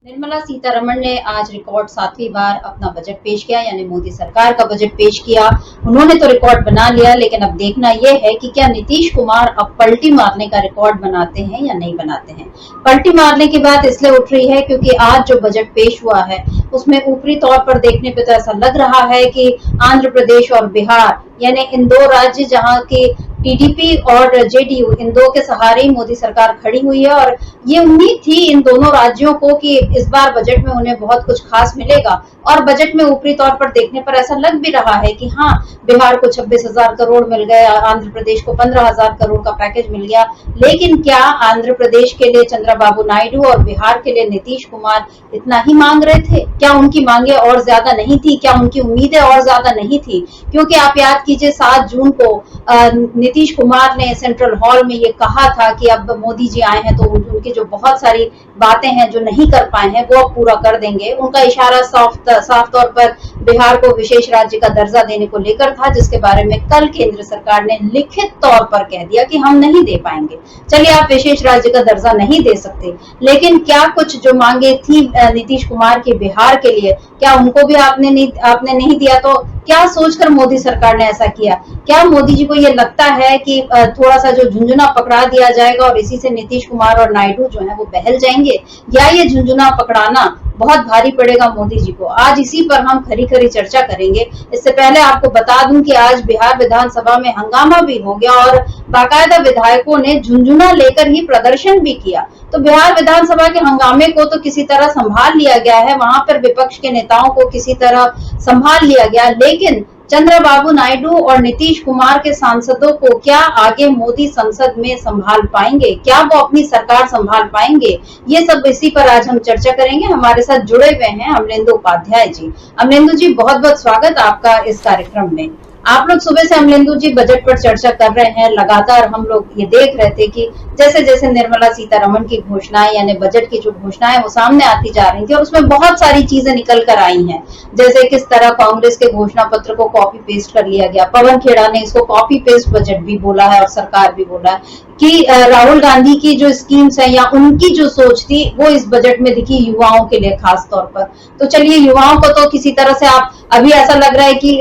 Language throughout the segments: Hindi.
निर्मला सीतारमण ने आज रिकॉर्ड 7वीं बार अपना बजट पेश किया, यानी मोदी सरकार का बजट पेश किया। उन्होंने तो रिकॉर्ड बना लिया, लेकिन अब देखना यह है कि क्या नीतीश कुमार अब पलटी मारने का रिकॉर्ड बनाते हैं या नहीं बनाते हैं। पलटी मारने की बात इसलिए उठ रही है क्योंकि आज जो बजट पेश हुआ है उसमें ऊपरी तौर पर देखने पे तो ऐसा लग रहा है कि आंध्र प्रदेश और बिहार यानी इन दो राज्य जहां की टीडीपी और जेडीयू इन दो के सहारे ही मोदी सरकार खड़ी हुई है और ये उम्मीद थी इन दोनों राज्यों को कि इस बार बजट में उन्हें बहुत कुछ खास मिलेगा। और बजट में ऊपरी तौर पर देखने पर ऐसा लग भी रहा है कि हाँ, बिहार को 26,000 करोड़ मिल गए, आंध्र प्रदेश को 15,000 करोड़ का पैकेज मिल गया। लेकिन क्या आंध्र प्रदेश के लिए चंद्रबाबू नायडू और बिहार के लिए नीतीश कुमार इतना ही मांग रहे थे? क्या उनकी मांगे और ज्यादा नहीं थी? क्या उनकी उम्मीदें और ज्यादा नहीं थी? क्योंकि आप याद कीजिए 7 जून को नीतीश कुमार ने सेंट्रल हॉल में ये कहा था कि अब मोदी जी आए हैं तो उनकी जो बहुत सारी बातें हैं जो नहीं कर पाए हैं वो अब पूरा कर देंगे। उनका इशारा साफ तौर पर बिहार को विशेष राज्य का दर्जा देने को लेकर था, जिसके बारे में कल केंद्र सरकार ने लिखित तौर पर कह दिया कि हम नहीं दे पाएंगे। चलिए, आप विशेष राज्य का दर्जा नहीं दे सकते, लेकिन क्या कुछ जो मांगे थी नीतीश कुमार की बिहार के लिए, क्या उनको भी आपने नहीं दिया? तो क्या सोचकर मोदी सरकार ने ऐसा किया? क्या मोदी जी को ये लगता है कि थोड़ा सा जो झुंझुना पकड़ा दिया जाएगा और इसी से नीतीश कुमार और नायडू जो है वो बहल जाएंगे, या ये झुंझुना पकड़ाना बहुत भारी पड़ेगा मोदी जी को? आज इसी पर हम खरी खरी चर्चा करेंगे। इससे पहले आपको बता दूं कि आज बिहार विधानसभा में हंगामा भी हो गया और बाकायदा विधायकों ने झुंझुना लेकर ही प्रदर्शन भी किया। तो बिहार विधानसभा के हंगामे को तो किसी तरह संभाल लिया गया है, वहां पर विपक्ष के नेताओं को किसी तरह संभाल लिया गया, लेकिन चंद्रबाबू नायडू और नीतीश कुमार के सांसदों को क्या आगे मोदी संसद में संभाल पाएंगे? क्या वो अपनी सरकार संभाल पाएंगे? ये सब इसी पर आज हम चर्चा करेंगे। हमारे साथ जुड़े हुए हैं अमलेंदु उपाध्याय जी। अमलेंदु जी, बहुत बहुत स्वागत आपका इस कार्यक्रम में। आप लोग सुबह से अमलेंदु जी बजट पर चर्चा कर रहे हैं। लगातार हम लोग ये देख रहे थे कि जैसे जैसे निर्मला सीतारमण की घोषणाएं यानी बजट की जो घोषणाएं वो सामने आती जा रही थी और उसमें बहुत सारी चीजें निकल कर आई हैं। जैसे किस तरह कांग्रेस के घोषणा पत्र को कॉपी पेस्ट कर लिया गया। पवन खेड़ा ने इसको कॉपी पेस्ट बजट भी बोला है और सरकार भी बोला है कि राहुल गांधी की जो स्कीम्स है या उनकी जो सोच थी वो इस बजट में दिखी युवाओं के लिए खास तौर पर। तो चलिए, युवाओं को तो किसी तरह से आप अभी ऐसा लग रहा है कि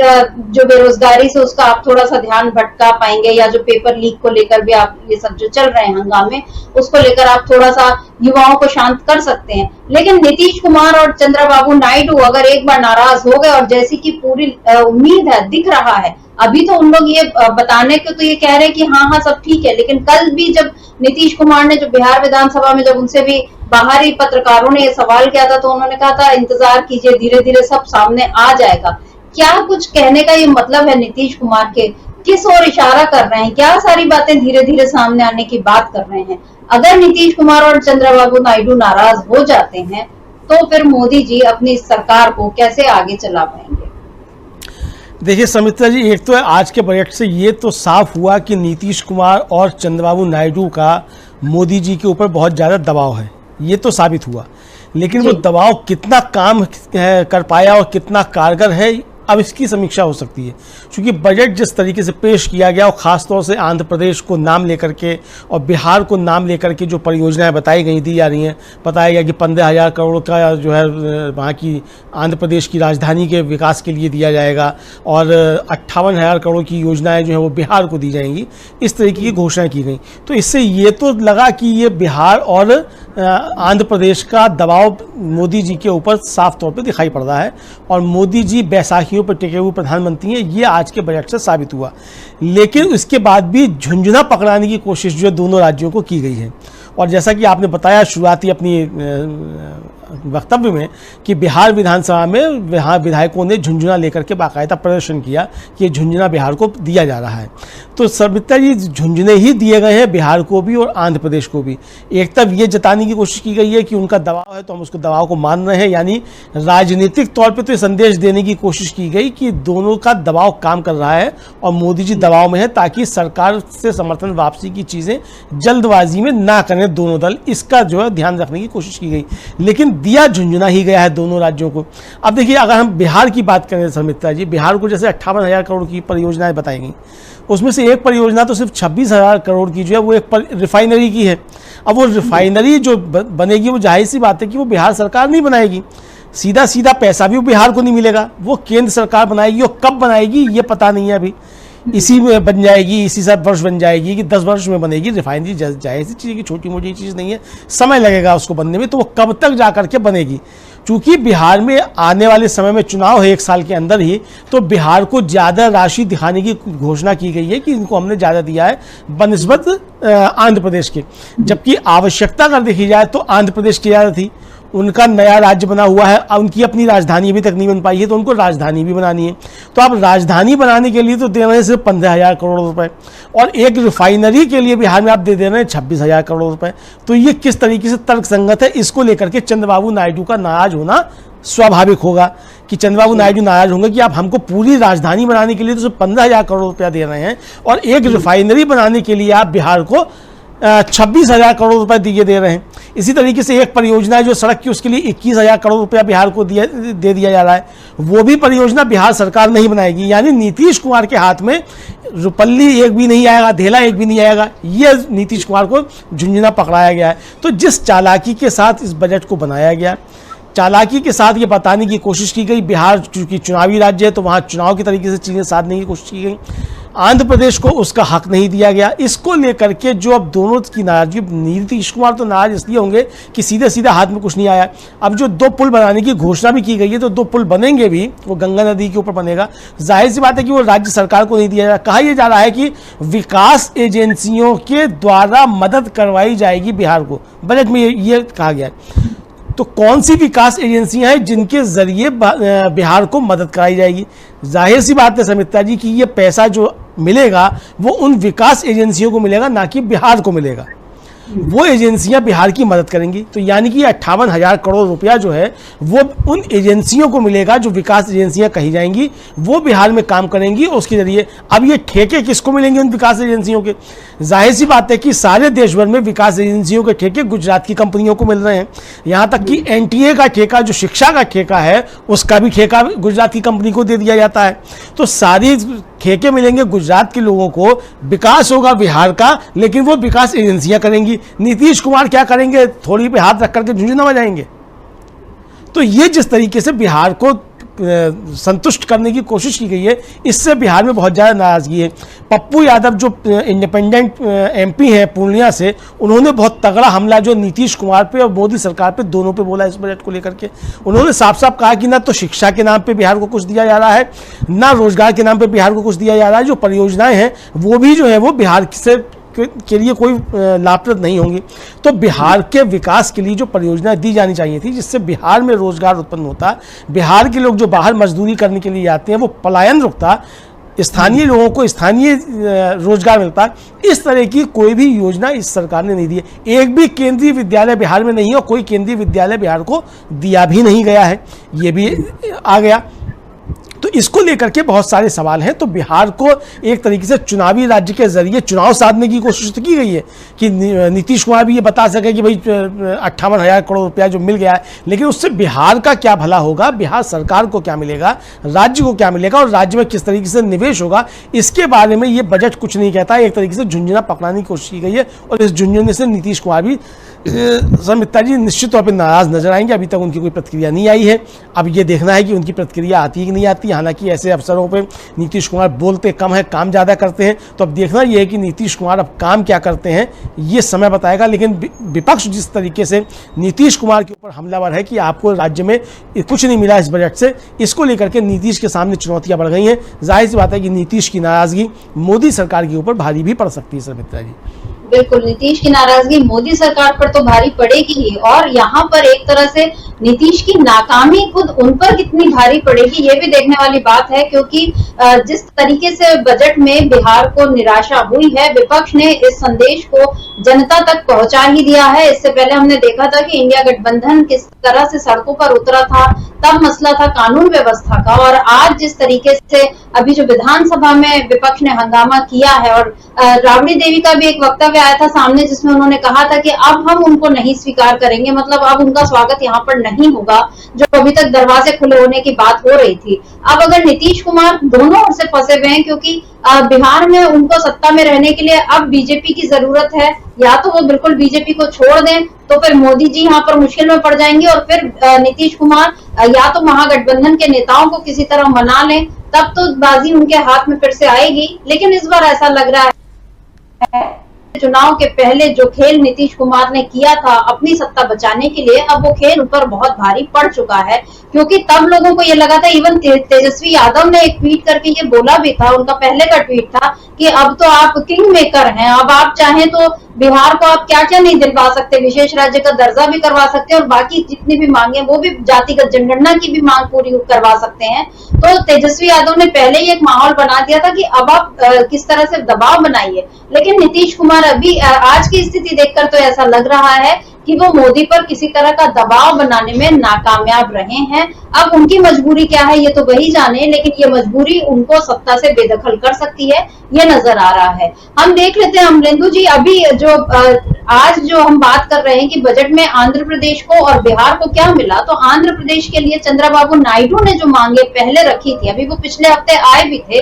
जो बेरोजगारी से उसका आप थोड़ा सा ध्यान भटका पाएंगे, या जो पेपर लीक को लेकर भी आप ये सब जो चल रहे हैं हंगामे उसको लेकर आप थोड़ा सा युवाओं को शांत कर सकते हैं। लेकिन नीतीश कुमार और चंद्रबाबू नायडू अगर एक बार नाराज हो गए और जैसी की पूरी उम्मीद है, दिख रहा है, अभी तो उन लोग ये बताने को तो ये कह रहे हैं कि हाँ हाँ सब ठीक है, लेकिन कल भी जब नीतीश कुमार ने जो बिहार विधानसभा में जब उनसे भी बाहरी पत्रकारों ने ये सवाल किया था तो उन्होंने कहा था इंतजार कीजिए, धीरे धीरे सब सामने आ जाएगा। क्या कुछ कहने का ये मतलब है नीतीश कुमार के? किस ओर इशारा कर रहे हैं? क्या सारी बातें धीरे धीरे सामने आने की बात कर रहे हैं? अगर नीतीश कुमार और चंद्रबाबू नायडू नाराज हो जाते हैं तो फिर मोदी जी अपनी सरकार को कैसे आगे चला पाएंगे? देखिए समित्रा जी, एक तो आज के बजट से ये तो साफ हुआ कि नीतीश कुमार और चंद्रबाबू नायडू का मोदी जी के ऊपर बहुत ज़्यादा दबाव है, ये तो साबित हुआ। लेकिन वो दबाव कितना काम कर पाया और कितना कारगर है, अब इसकी समीक्षा हो सकती है। क्योंकि बजट जिस तरीके से पेश किया गया और ख़ास तौर से आंध्र प्रदेश को नाम लेकर के और बिहार को नाम लेकर के जो परियोजनाएं बताई दी जा रही हैं, बताया गया कि 15,000 करोड़ का जो है वहाँ की आंध्र प्रदेश की राजधानी के विकास के लिए दिया जाएगा और 58,000 करोड़ की योजनाएं जो है वो बिहार को दी जाएंगी। इस तरीके की घोषणाएँ की गई। तो इससे ये तो लगा कि ये बिहार और आंध्र प्रदेश का दबाव मोदी जी के ऊपर साफ तौर पर दिखाई पड़ रहा है और मोदी जी बैसाखियों पर टिके हुए प्रधानमंत्री हैं, ये आज के बजट से साबित हुआ। लेकिन इसके बाद भी झुंझुना पकड़ाने की कोशिश जो दोनों राज्यों को की गई है। और जैसा कि आपने बताया शुरुआती अपनी वक्तव्य में कि बिहार विधानसभा में विधायकों ने झुंझुना लेकर के बाकायदा प्रदर्शन किया कि ये झुंझुना बिहार को दिया जा रहा है। तो समित्रा जी, झुंझुने ही दिए गए हैं बिहार को भी और आंध्र प्रदेश को भी। एक तरफ ये जताने की कोशिश की गई है कि उनका दबाव है तो हम उसको दबाव को मान रहे हैं, यानी राजनीतिक तौर पर तो ये संदेश देने की कोशिश की गई कि दोनों का दबाव काम कर रहा है और मोदी जी दबाव में है ताकि सरकार से समर्थन वापसी की चीज़ें जल्दबाजी में ना करें दोनों दल, इसका जो है ध्यान रखने की कोशिश की गई। लेकिन दिया झुंझुना ही गया है दोनों राज्यों को। अब देखिए, अगर हम बिहार की बात करें समित्रा जी, बिहार को जैसे 58,000 करोड़ की परियोजनाएं बताई गई, उसमें से एक परियोजना तो सिर्फ 26,000 करोड़ की जो है वो एक रिफाइनरी की है। अब वो रिफाइनरी जो बनेगी वो जाहिर सी बात है कि वो बिहार सरकार नहीं बनाएगी, सीधा सीधा पैसा भी वो बिहार को नहीं मिलेगा, वो केंद्र सरकार बनाएगी। और कब बनाएगी ये पता नहीं है अभी, इसी में बन जाएगी, इसी साथ वर्ष बन जाएगी कि 10 वर्ष में बनेगी रिफाइनरी। जाहिर सी चीज़ की छोटी मोटी चीज़ नहीं है, समय लगेगा उसको बनने में, तो वो कब तक जा करके बनेगी। चूंकि बिहार में आने वाले समय में चुनाव है 1 साल के अंदर ही, तो बिहार को ज़्यादा राशि दिखाने की घोषणा की गई है कि इनको हमने ज़्यादा दिया है बनिस्बत आंध्र प्रदेश के। जबकि आवश्यकता अगर देखी जाए तो आंध्र प्रदेश की ज़्यादा थी, उनका नया राज्य बना हुआ है, उनकी अपनी राजधानी अभी तक नहीं बन पाई है, तो उनको राजधानी भी बनानी है। तो अब राजधानी बनाने के लिए तो दे रहे हैं सिर्फ 15,000 करोड़ रुपए, और एक रिफाइनरी के लिए बिहार में आप दे रहे हैं 26,000 करोड़ रुपए। तो ये किस तरीके से तर्कसंगत है, इसको लेकर के चंद्रबाबू नायडू का नाराज होना स्वाभाविक होगा कि चंद्रबाबू नायडू नाराज होंगे कि आप हमको पूरी राजधानी बनाने के लिए तो सिर्फ 15,000 करोड़ रुपया दे रहे हैं, और एक रिफाइनरी बनाने के लिए आप बिहार को 26,000 करोड़ रुपए दिए दे रहे हैं। इसी तरीके से एक परियोजना है जो सड़क की, उसके लिए 21,000 करोड़ रुपया बिहार को दे दिया जा रहा है, वो भी परियोजना बिहार सरकार नहीं बनाएगी। यानी नीतीश कुमार के हाथ में रुपल्ली एक भी नहीं आएगा, ढेला एक भी नहीं आएगा, ये नीतीश कुमार को झुंझुना पकड़ाया गया है। तो जिस चालाकी के साथ इस बजट को बनाया गया, चालाकी के साथ ये बताने की कोशिश की गई, बिहार चूंकि चुनावी राज्य है तो वहाँ चुनाव के तरीके से चीज़ें साधने की कोशिश की गई, आंध्र प्रदेश को उसका हक नहीं दिया गया। इसको लेकर के जो अब दोनों की नाराजगी, नीतीश कुमार तो नाराज इसलिए होंगे कि सीधे सीधे हाथ में कुछ नहीं आया। अब जो 2 पुल बनाने की घोषणा भी की गई है, तो 2 पुल बनेंगे भी, वो गंगा नदी के ऊपर बनेगा। जाहिर सी बात है कि वो राज्य सरकार को नहीं दिया जा रहा। कहा यह जा रहा है कि विकास एजेंसियों के द्वारा मदद करवाई जाएगी बिहार को, बजट में ये कहा गया है। तो कौन सी विकास एजेंसियां हैं जिनके जरिए बिहार को मदद कराई जाएगी? जाहिर सी बात है समित्रा जी कि ये पैसा जो मिलेगा वो उन विकास एजेंसियों को मिलेगा, ना कि बिहार को मिलेगा। वो एजेंसियां बिहार की मदद करेंगी। तो यानी कि 58,000 करोड़ रुपया जो है वो उन एजेंसियों को मिलेगा जो विकास एजेंसियां कही जाएंगी, वो बिहार में काम करेंगी और उसके जरिए। अब ये ठेके किसको मिलेंगे उन विकास एजेंसियों के? जाहिर सी बात है कि सारे देश भर में विकास एजेंसियों के ठेके गुजरात की कंपनियों को मिल रहे हैं। यहाँ तक कि NTA का ठेका, जो शिक्षा का ठेका है, उसका भी ठेका गुजरात की कंपनी को दे दिया जाता है। तो सारी ठेके मिलेंगे गुजरात के लोगों को, विकास होगा बिहार का, लेकिन वो विकास एजेंसियां करेंगी। नीतीश कुमार क्या करेंगे? थोड़ी पे हाथ रख करके झुंझुना बजाएंगे। तो ये जिस तरीके से बिहार को संतुष्ट करने की कोशिश की गई है, इससे बिहार में बहुत ज़्यादा नाराजगी है। पप्पू यादव जो इंडिपेंडेंट MP हैं पूर्णिया से, उन्होंने बहुत तगड़ा हमला जो नीतीश कुमार पे और मोदी सरकार पे, दोनों पे बोला इस बजट को लेकर के। उन्होंने साफ साफ कहा कि ना तो शिक्षा के नाम पे बिहार को कुछ दिया जा रहा है, ना रोजगार के नाम पे बिहार को कुछ दिया जा रहा है। जो परियोजनाएं हैं वो भी जो है वो बिहार से के लिए कोई लाभप्रद नहीं होंगी। तो बिहार के विकास के लिए जो परियोजनाएं दी जानी चाहिए थी, जिससे बिहार में रोजगार उत्पन्न होता, बिहार के लोग जो बाहर मजदूरी करने के लिए जाते हैं वो पलायन रुकता, स्थानीय लोगों को स्थानीय रोजगार मिलता, इस तरह की कोई भी योजना इस सरकार ने नहीं दी है। एक भी केंद्रीय विद्यालय बिहार में नहीं है और कोई केंद्रीय विद्यालय बिहार को दिया भी नहीं गया है, ये भी आ गया। तो इसको लेकर के बहुत सारे सवाल हैं। तो बिहार को एक तरीके से चुनावी राज्य के जरिए चुनाव साधने की कोशिश तो की गई है कि नीतीश कुमार भी ये बता सके कि भाई 58,000 करोड़ रुपया जो मिल गया है, लेकिन उससे बिहार का क्या भला होगा, बिहार सरकार को क्या मिलेगा, राज्य को क्या मिलेगा और राज्य में किस तरीके से निवेश होगा, इसके बारे में ये बजट कुछ नहीं कहता। एक तरीके से झुंझुना पकड़ाने की कोशिश की गई है और इस झुंझुने से नीतीश कुमार भी समित्रा जी निश्चित तौर पर नाराज नजर आएंगे। अभी तक उनकी कोई प्रतिक्रिया नहीं आई है, अब ये देखना है कि उनकी प्रतिक्रिया आती है कि नहीं आती। हालांकि ऐसे अवसरों पे नीतीश कुमार बोलते कम है, काम ज़्यादा करते हैं। तो अब देखना ये है कि नीतीश कुमार अब काम क्या करते हैं, ये समय बताएगा। लेकिन विपक्ष जिस तरीके से नीतीश कुमार के ऊपर हमलावर है कि आपको राज्य में कुछ नहीं मिला इस बजट से, इसको लेकर के नीतीश के सामने चुनौतियां बढ़ गई हैं। जाहिर सी बात है कि नीतीश की नाराजगी मोदी सरकार के ऊपर भारी भी पड़ सकती है। समित्रा जी, बिल्कुल, नीतीश की नाराजगी मोदी सरकार पर तो भारी पड़ेगी ही, और यहाँ पर एक तरह से नीतीश की नाकामी खुद उन पर कितनी भारी पड़ेगी ये भी देखने वाली बात है। क्योंकि जिस तरीके से बजट में बिहार को निराशा हुई है, विपक्ष ने इस संदेश को जनता तक पहुंचा ही दिया है। इससे पहले हमने देखा था कि इंडिया गठबंधन किस तरह से सड़कों पर उतरा था, तब मसला था कानून व्यवस्था का, और आज जिस तरीके से अभी जो विधानसभा में विपक्ष ने हंगामा किया है, और राबड़ी देवी का भी एक वक्तव्य आया था सामने, जिसमें उन्होंने कहा था कि अब हम उनको नहीं स्वीकार करेंगे, मतलब अब उनका स्वागत यहाँ पर नहीं होगा, जो अभी तक दरवाजे खुले होने की बात हो रही थी। अब अगर नीतीश कुमार दोनों ओर से फंसे हुए हैं, क्योंकि बिहार में उनको सत्ता में रहने के लिए अब बीजेपी की जरूरत है, या तो वो बिल्कुल बीजेपी को छोड़ दें तो फिर मोदी जी यहाँ पर मुश्किल में पड़ जाएंगे, और फिर नीतीश कुमार या तो महागठबंधन के नेताओं को किसी तरह मना लें, तब तो बाजी उनके हाथ में फिर से आएगी। लेकिन इस बार ऐसा लग रहा है चुनाव के पहले जो खेल नीतीश कुमार ने किया था अपनी सत्ता बचाने के लिए, अब वो खेल उन पर बहुत भारी पड़ चुका है, क्योंकि तब लोगों को ये लगा था, इवन तेजस्वी यादव ने एक ट्वीट करके ये बोला भी था, उनका पहले का ट्वीट था कि अब तो आप किंग मेकर हैं, अब आप चाहें तो बिहार को आप क्या क्या नहीं दिलवा सकते, विशेष राज्य का दर्जा भी करवा सकते हैं और बाकी जितनी भी मांगे वो भी, जातिगत जनगणना की भी मांग पूरी करवा सकते हैं। तो तेजस्वी यादव ने पहले ही एक माहौल बना दिया था कि अब आप किस तरह से दबाव बनाइए। लेकिन नीतीश कुमार अभी आज की स्थिति देखकर तो ऐसा लग रहा है कि वो मोदी पर किसी तरह का दबाव बनाने में नाकामयाब रहे हैं। अब उनकी मजबूरी क्या है ये तो वही जाने, लेकिन ये मजबूरी उनको सत्ता से बेदखल कर सकती है, ये नजर आ रहा है। हम देख लेते हैं अमलेंदु जी, अभी जो आज जो हम बात कर रहे हैं कि बजट में आंध्र प्रदेश को और बिहार को क्या मिला, तो आंध्र प्रदेश के लिए चंद्रबाबू नायडू ने जो मांगे पहले रखी थी, अभी वो पिछले हफ्ते आए भी थे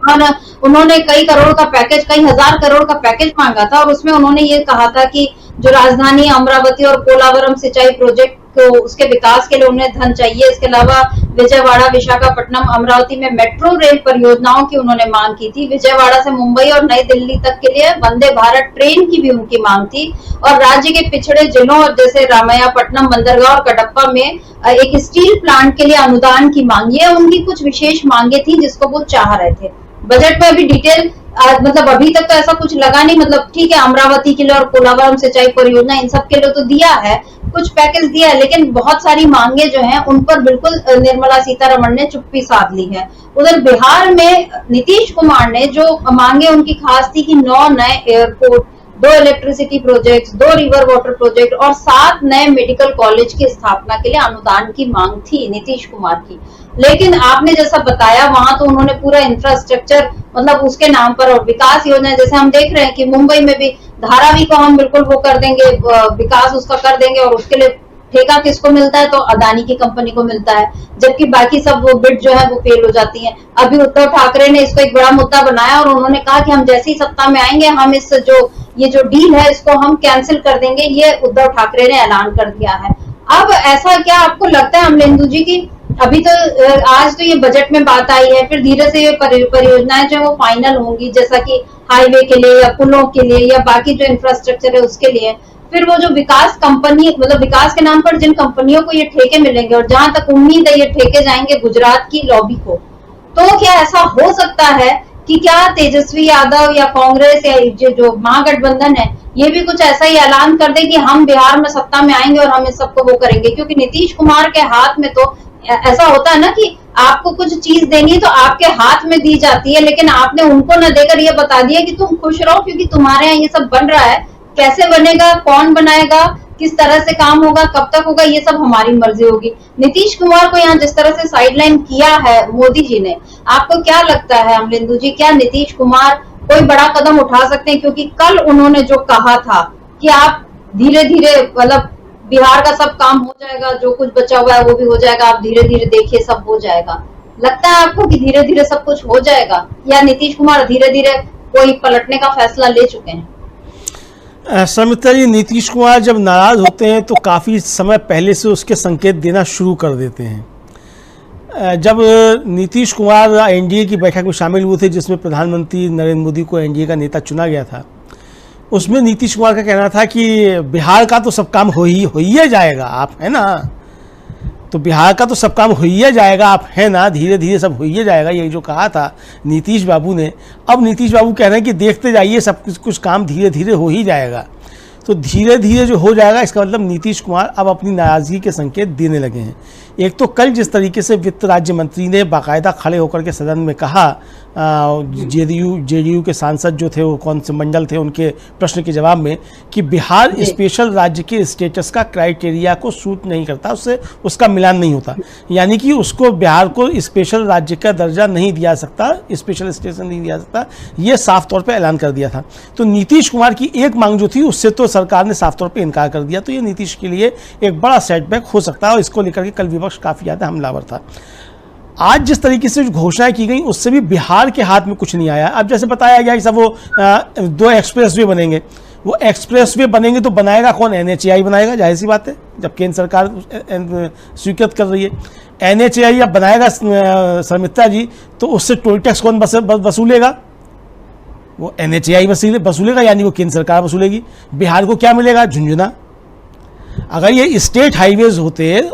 और उन्होंने कई करोड़ का पैकेज, कई हजार करोड़ का पैकेज मांगा था, और उसमें उन्होंने ये कहा था कि जो राजधानी अमरावती और पोलावरम सिंचाई प्रोजेक्ट को उसके विकास के लिए उन्हें धन चाहिए। इसके अलावा विजयवाड़ा, विशाखापट्टनम, अमरावती में मेट्रो रेल परियोजनाओं की उन्होंने मांग की थी। विजयवाड़ा से मुंबई और नई दिल्ली तक के लिए वंदे भारत ट्रेन की भी उनकी मांग थी, और राज्य के पिछड़े जिलों जैसे रामायापट्टनम, बंदरगांव और कडप्पा में एक स्टील प्लांट के लिए अनुदान की मांग, ये उनकी कुछ विशेष मांगे थी जिसको वो चाह रहे थे। बजट में अभी डिटेल मतलब अभी तक तो ऐसा कुछ लगा नहीं, मतलब ठीक है अमरावती के लिए और पोलावरम सिंचाई परियोजना इन सब के लिए तो दिया है, कुछ पैकेज दिया है, लेकिन बहुत सारी मांगे जो हैं उन पर बिल्कुल निर्मला सीतारमण ने चुप्पी साध ली है। उधर बिहार में नीतीश कुमार ने जो मांगे उनकी खास थी कि 9 नए airport, 2 electricity projects, 2 river water project और 7 नए मेडिकल कॉलेज की स्थापना के लिए अनुदान की मांग थी नीतीश कुमार की। लेकिन आपने जैसा बताया वहां तो उन्होंने पूरा इंफ्रास्ट्रक्चर मतलब उसके नाम पर और विकास योजना, जैसे हम देख रहे हैं कि मुंबई में भी धारावी को हम बिल्कुल वो कर देंगे, विकास उसका कर देंगे, और उसके लिए ठेका किसको मिलता है, तो अदानी की कंपनी को मिलता है, जबकि बाकी सब वो बिड जो है वो फेल हो जाती है। अभी उद्धव ठाकरे ने इसको एक बड़ा मुद्दा बनाया और उन्होंने कहा कि हम जैसे ही सत्ता में आएंगे हम इस ये जो डील है इसको हम कैंसिल कर देंगे, ये उद्धव ठाकरे ने ऐलान कर दिया है। अब ऐसा क्या आपको लगता है अमलेंदु जी की अभी तो आज तो ये बजट में बात आई है, फिर धीरे से ये परियोजनाएं जो है वो फाइनल होंगी, जैसा कि हाईवे के लिए या पुलों के लिए या बाकी जो इंफ्रास्ट्रक्चर है उसके लिए, फिर वो जो विकास कंपनी मतलब विकास के नाम पर जिन कंपनियों को ये ठेके मिलेंगे, और जहां तक उम्मीद है ये ठेके जाएंगे गुजरात की लॉबी को, तो क्या ऐसा हो सकता है कि क्या तेजस्वी यादव या कांग्रेस या जो महागठबंधन है ये भी कुछ ऐसा ही ऐलान कर दे कि हम बिहार में सत्ता में आएंगे और हम इस सबको वो करेंगे? क्योंकि नीतीश कुमार के हाथ में तो ऐसा होता है ना कि आपको कुछ चीज देनी है तो आपके हाथ में दी जाती है, लेकिन आपने उनको न देकर ये बता दिया कि तुम खुश रहो क्योंकि तुम्हारे यहाँ ये सब बन रहा है, कैसे बनेगा, कौन बनाएगा, किस तरह से काम होगा, कब तक होगा, ये सब हमारी मर्जी होगी। नीतीश कुमार को यहाँ जिस तरह से साइडलाइन किया है मोदी जी ने, आपको क्या लगता है अमलेंदु जी, क्या नीतीश कुमार कोई बड़ा कदम उठा सकते हैं? क्योंकि कल उन्होंने जो कहा था कि आप धीरे धीरे मतलब बिहार का सब काम हो जाएगा, जो कुछ बचा हुआ है वो भी हो जाएगा, आप धीरे धीरे देखिए सब हो जाएगा। लगता है आपको कि धीरे धीरे सब कुछ हो जाएगा, या नीतीश कुमार धीरे धीरे कोई पलटने का फैसला ले चुके हैं? समिता जी, नीतीश कुमार जब नाराज होते हैं तो काफ़ी समय पहले से उसके संकेत देना शुरू कर देते हैं। जब नीतीश कुमार एनडीए की बैठक में शामिल हुए थे जिसमें प्रधानमंत्री नरेंद्र मोदी को एनडीए का नेता चुना गया था, उसमें नीतीश कुमार का कहना था कि बिहार का तो सब काम हो ही जाएगा, आप है ना, तो बिहार का तो सब काम हो ही जाएगा, आप है ना, धीरे धीरे सब हो ही जाएगा, ये जो कहा था नीतीश बाबू ने। अब नीतीश बाबू कह रहे हैं कि देखते जाइए सब कुछ काम धीरे धीरे हो ही जाएगा। तो धीरे धीरे जो हो जाएगा, इसका मतलब नीतीश कुमार अब अपनी नाराजगी के संकेत देने लगे हैं। एक तो कल जिस तरीके से वित्त राज्य मंत्री ने बाकायदा खड़े होकर के सदन में कहा, जेडीयू के सांसद जो थे, वो कौन से मंडल थे, उनके प्रश्न के जवाब में, कि बिहार स्पेशल राज्य के स्टेटस का क्राइटेरिया को सूट नहीं करता, उससे उसका मिलान नहीं होता, यानी कि उसको बिहार को स्पेशल राज्य का दर्जा नहीं दिया सकता, स्पेशल स्टेटस नहीं दिया सकता, ये साफ तौर पे ऐलान कर दिया था। तो नीतीश कुमार की एक मांग जो थी उससे तो सरकार ने साफ तौर पे इनकार कर दिया। तो ये नीतीश के लिए एक बड़ा सेटबैक हो सकता है और इसको लेकर के कल विपक्ष काफ़ी ज़्यादा हमलावर था। आज जिस तरीके से घोषणाएं की गई उससे भी बिहार के हाथ में कुछ नहीं आया। अब जैसे बताया गया कि सब वो 2 एक्सप्रेसवे बनेंगे, वो एक्सप्रेसवे बनेंगे तो बनाएगा कौन? NHAI बनाएगा, जाहिर सी बात है, जब केंद्र सरकार स्वीकृत कर रही है। NHAI अब बनाएगा समित्रा जी, तो उससे टोल टैक्स कौन वसूलेगा? वो NHAI वसूलेगा, यानी वो केंद्र सरकार वसूलेगी। बिहार को क्या मिलेगा? झुंझुना। अगर ये स्टेट हाईवेज होते,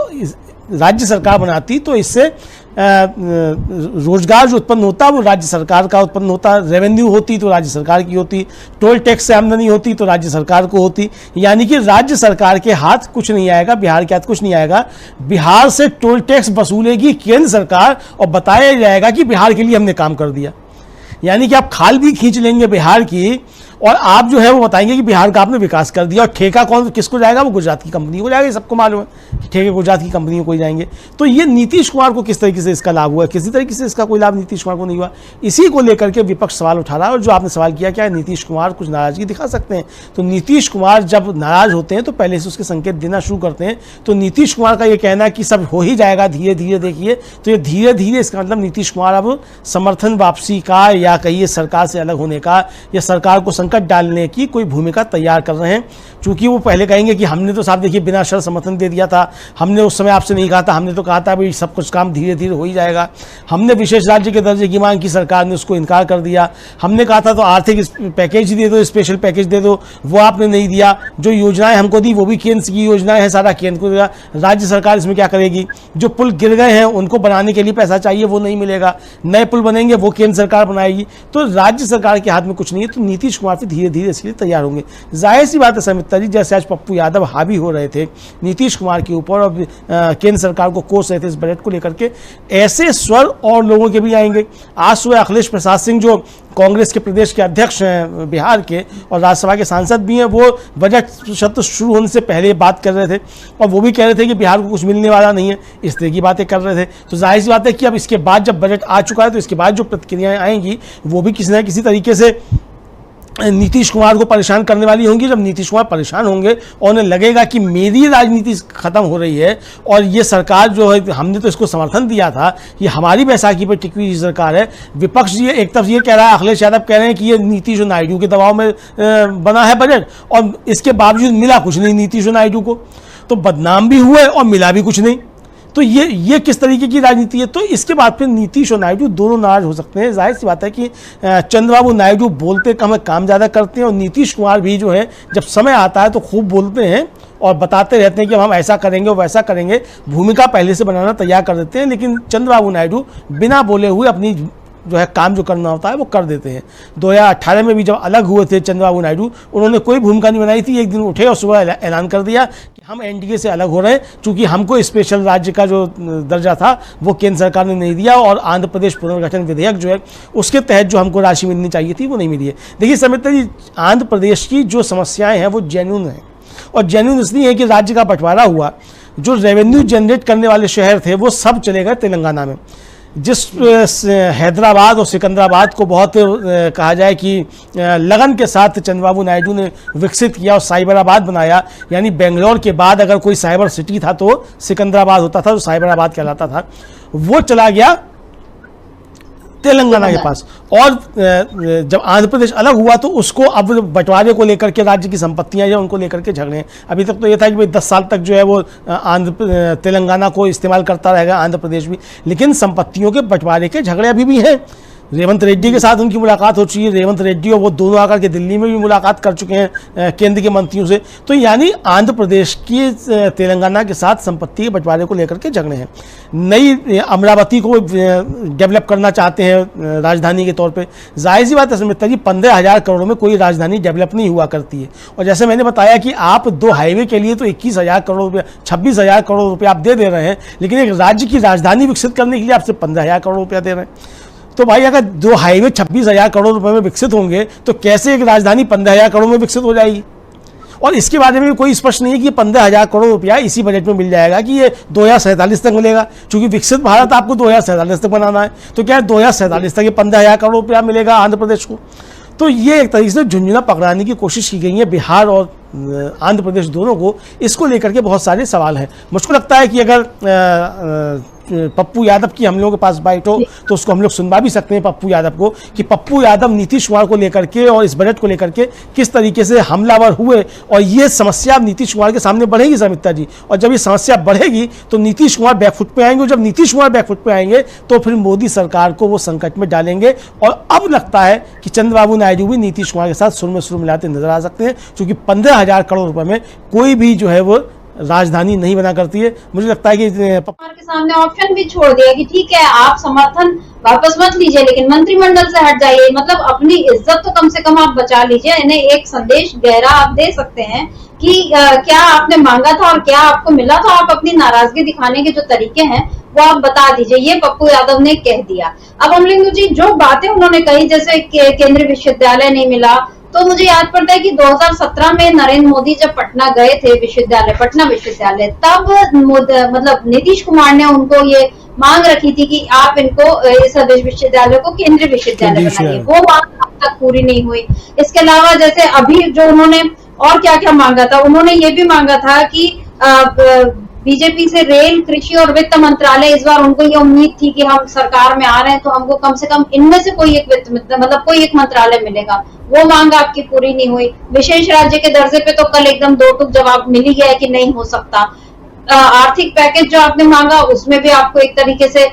राज्य सरकार बनाती, तो इससे रोजगार जो उत्पन्न होता वो राज्य सरकार का उत्पन्न होता, रेवेन्यू होती तो राज्य सरकार की होती, टोल टैक्स से आमदनी होती तो राज्य सरकार को होती, यानी कि राज्य सरकार के हाथ कुछ नहीं आएगा, बिहार के हाथ कुछ नहीं आएगा। बिहार से टोल टैक्स वसूलेगी केंद्र सरकार और बताया जाएगा कि बिहार के लिए हमने काम कर दिया। यानी कि आप खाल भी खींच लेंगे बिहार की और आप जो है वो बताएंगे कि बिहार का आपने विकास कर दिया। और ठेका कौन किसको जाएगा? वो गुजरात की कंपनी को जाएगा, सबको मालूम है कि ठेके गुजरात की कंपनियों को ही जाएंगे। तो ये नीतीश कुमार को किस तरीके से इसका लाभ हुआ? किसी तरीके से इसका कोई लाभ नीतीश कुमार को नहीं हुआ। इसी को लेकर के विपक्ष सवाल उठा रहा है। और जो आपने सवाल किया, क्या नीतीश कुमार कुछ नाराजगी दिखा सकते हैं? तो नीतीश कुमार जब नाराज होते हैं तो पहले से उसके संकेत देना शुरू करते हैं। तो नीतीश कुमार का ये कहना है कि सब हो ही जाएगा धीरे धीरे, देखिए, तो ये धीरे धीरे, इसका मतलब नीतीश कुमार अब समर्थन वापसी का, या कहिए सरकार से अलग होने का, या सरकार को संकट डालने की कोई भूमिका तैयार कर रहे हैं। चूंकि वो पहले कहेंगे कि हमने तो साहब देखिए बिना शर्त समर्थन दे दिया था, हमने उस समय आपसे नहीं कहा था, हमने तो कहा था भाई सब कुछ काम धीरे धीरे हो ही जाएगा, हमने विशेष राज्य के दर्जे की मांग की, सरकार ने उसको इनकार कर दिया, हमने कहा था तो आर्थिक पैकेज दे दो, स्पेशल पैकेज दे दो, वो आपने नहीं दिया, जो योजनाएं हमको दी वो भी केंद्र की योजनाएं हैं, सारा केंद्र को देगा, राज्य सरकार इसमें क्या करेगी? जो पुल गिर गए हैं उनको बनाने के लिए पैसा चाहिए, वो नहीं मिलेगा, नए पुल बनेंगे वो केंद्र सरकार बनाएगी। तो राज्य सरकार के हाथ में कुछ नहीं है। तो नीतीश कुमार फिर धीरे धीरे इसके लिए तैयार होंगे। जाहिर सी बात है समिता जी, जैसे आज पप्पू यादव हावी हो रहे थे नीतीश कुमार के ऊपर और केंद्र सरकार को कोस रहे थे इस बजट को लेकर के, ऐसे स्वर और लोगों के भी आएंगे। आज सुबह अखिलेश प्रसाद सिंह जो कांग्रेस के प्रदेश के अध्यक्ष हैं बिहार के और राज्यसभा के सांसद भी हैं, वो बजट सत्र शुरू होने से पहले बात कर रहे थे और वो भी कह रहे थे कि बिहार को कुछ मिलने वाला नहीं है, इस तरह की बातें कर रहे थे। तो जाहिर सी बात है कि अब इसके बाद जब बजट आ चुका है तो इसके बाद जो प्रतिक्रियाएं आएंगी वो भी किसी न किसी तरीके से नीतीश कुमार को परेशान करने वाली होंगी। जब नीतीश कुमार परेशान होंगे और उन्हें लगेगा कि मेरी राजनीति खत्म हो रही है और ये सरकार जो है, हमने तो इसको समर्थन दिया था, ये हमारी बैसाखी पर टिकी हुई सरकार है। विपक्ष ये एक तरफ ये कह रहा है, अखिलेश यादव कह रहे हैं कि ये नीतीश और नायडू के दबाव में बना है बजट, और इसके बावजूद मिला कुछ नहीं नीतीश और नायडू को, तो बदनाम भी हुए और मिला भी कुछ नहीं। तो ये किस तरीके की राजनीति है? तो इसके बाद फिर नीतीश और नायडू दोनों नाराज हो सकते हैं। जाहिर सी बात है कि चंद्रबाबू नायडू बोलते कम है, काम ज़्यादा करते हैं, और नीतीश कुमार भी जो है जब समय आता है तो खूब बोलते हैं और बताते रहते हैं कि हम ऐसा करेंगे और वैसा करेंगे, भूमिका पहले से बनाना तैयार कर देते हैं। लेकिन चंद्रबाबू नायडू बिना बोले हुए अपनी जो है काम जो करना होता है वो कर देते हैं। 2018 में भी जब अलग हुए थे चंद्रबाबू नायडू, उन्होंने कोई भूमिका नहीं बनाई थी। एक दिन उठे और सुबह ऐलान कर दिया कि हम एनडीए से अलग हो रहे हैं, चूंकि हमको स्पेशल राज्य का जो दर्जा था वो केंद्र सरकार ने नहीं दिया, और आंध्र प्रदेश पुनर्गठन विधेयक जो है उसके तहत जो हमको राशि मिलनी चाहिए थी वो नहीं मिली है। देखिए समिता जी, आंध्र प्रदेश की जो समस्याएं हैं वो जेन्युइन हैं, और जेन्युइन इसलिए है कि राज्य का बंटवारा हुआ, जो रेवेन्यू जनरेट करने वाले शहर थे वो सब चले गए तेलंगाना में। जिस हैदराबाद और सिकंदराबाद को बहुत कहा जाए कि लगन के साथ चंद्रबाबू नायडू ने विकसित किया और साइबराबाद बनाया, यानी बेंगलोर के बाद अगर कोई साइबर सिटी था तो सिकंदराबाद होता था, जो साइबराबाद कहलाता था, वो चला गया तेलंगाना के पास। और जब आंध्र प्रदेश अलग हुआ तो उसको अब बंटवारे को लेकर के राज्य की संपत्तियां जो उनको लेकर के झगड़े हैं। अभी तक तो ये था कि भाई 10 साल तक जो है वो तेलंगाना को इस्तेमाल करता रहेगा आंध्र प्रदेश भी, लेकिन संपत्तियों के बंटवारे के झगड़े अभी भी हैं। रेवंत रेड्डी के साथ उनकी मुलाकात हो चुकी है। रेवंत रेड्डी और वो दोनों आकर के दिल्ली में भी मुलाकात कर चुके हैं केंद्र के मंत्रियों से। तो यानी आंध्र प्रदेश की तेलंगाना के साथ संपत्ति के बंटवारे को लेकर के झगड़े हैं। नई अमरावती को डेवलप करना चाहते हैं राजधानी के तौर पे। जाहिर सी बात है सुमित्रा जी, 15,000 करोड़ में कोई राजधानी डेवलप नहीं हुआ करती है। और जैसे मैंने बताया कि आप 2 हाईवे के लिए तो 21,000 करोड़ रुपये, 26,000 करोड़ रुपये आप दे रहे हैं, लेकिन एक राज्य की राजधानी विकसित करने के लिए आपसे 15,000 करोड़ रुपया दे रहे हैं। तो भाई अगर 2 हाईवे 26,000 करोड़ रुपए में विकसित होंगे तो कैसे एक राजधानी 15,000 करोड़ में विकसित हो जाएगी? और इसके बारे में भी कोई स्पष्ट नहीं है कि 15,000 करोड़ रुपया इसी बजट में मिल जाएगा कि ये 2047 तक मिलेगा, क्योंकि विकसित भारत आपको 2047 तक बनाना है। तो क्या 2047 तक ये 15,000 करोड़ रुपया मिलेगा आंध्र प्रदेश को? तो ये एक तरीके से झुंझुना पकड़ाने की कोशिश की गई है बिहार और आंध्र प्रदेश दोनों को। इसको लेकर के बहुत सारे सवाल हैं। मुझको लगता है कि अगर पप्पू यादव की हम लोगों के पास बाइट हो तो उसको हम लोग सुनवा भी सकते हैं पप्पू यादव को, कि पप्पू यादव नीतीश कुमार को लेकर के और इस बजट को लेकर के किस तरीके से हमलावर हुए। और ये समस्या नीतीश कुमार के सामने बढ़ेगी समिता जी, और जब ये समस्या बढ़ेगी तो नीतीश कुमार बैकफुट पे आएंगे, और जब नीतीश कुमार बैकफुट पे आएंगे तो फिर मोदी सरकार को वो संकट में डालेंगे। और अब लगता है कि चंद्रबाबू नायडू भी नीतीश कुमार के साथ सुर में सुर मिलाते नजर आ सकते हैं, क्योंकि 15,000 करोड़ रुपए में कोई भी जो है वो राजधानी नहीं बना करती है। मुझे लगता है कि सरकार के सामने ऑप्शन भी छोड़ दिया कि ठीक है आप समर्थन वापस मत लीजिए लेकिन मंत्रिमंडल से हट जाइए, मतलब अपनी इज्जत तो कम से कम आप बचा लीजिए। इन्हें एक संदेश गहरा आप दे सकते हैं कि क्या आपने मांगा था और क्या आपको मिला, तो आप अपनी नाराजगी दिखाने के जो तरीके हैं वो आप बता दीजिए। ये पप्पू यादव ने कह दिया। अब अमलिंग जी जो बातें उन्होंने कही, जैसे केंद्रीय विश्वविद्यालय नहीं मिला, तो मुझे याद पड़ता है कि 2017 में नरेंद्र मोदी जब पटना गए थे पटना विश्वविद्यालय, तब मतलब नीतीश कुमार ने उनको ये मांग रखी थी कि आप इनको इस विश्वविद्यालय को केंद्रीय विश्वविद्यालय बनाइए। वो मांग अब तक पूरी नहीं हुई। इसके अलावा जैसे अभी जो उन्होंने और क्या क्या मांगा था, उन्होंने ये भी मांगा था कि बीजेपी से रेल, कृषि और वित्त मंत्रालय, इस बार उनको ये उम्मीद थी कि हम सरकार में आ रहे हैं तो हमको कम से कम इनमें से कोई एक वित्त मतलब कोई एक मंत्रालय मिलेगा। वो मांग आपकी पूरी नहीं हुई। विशेष राज्य के दर्जे पे तो कल एकदम दो टूक जवाब मिल ही गया है कि नहीं हो सकता। आर्थिक पैकेज जो आपने मांगा उसमें भी आपको एक तरीके से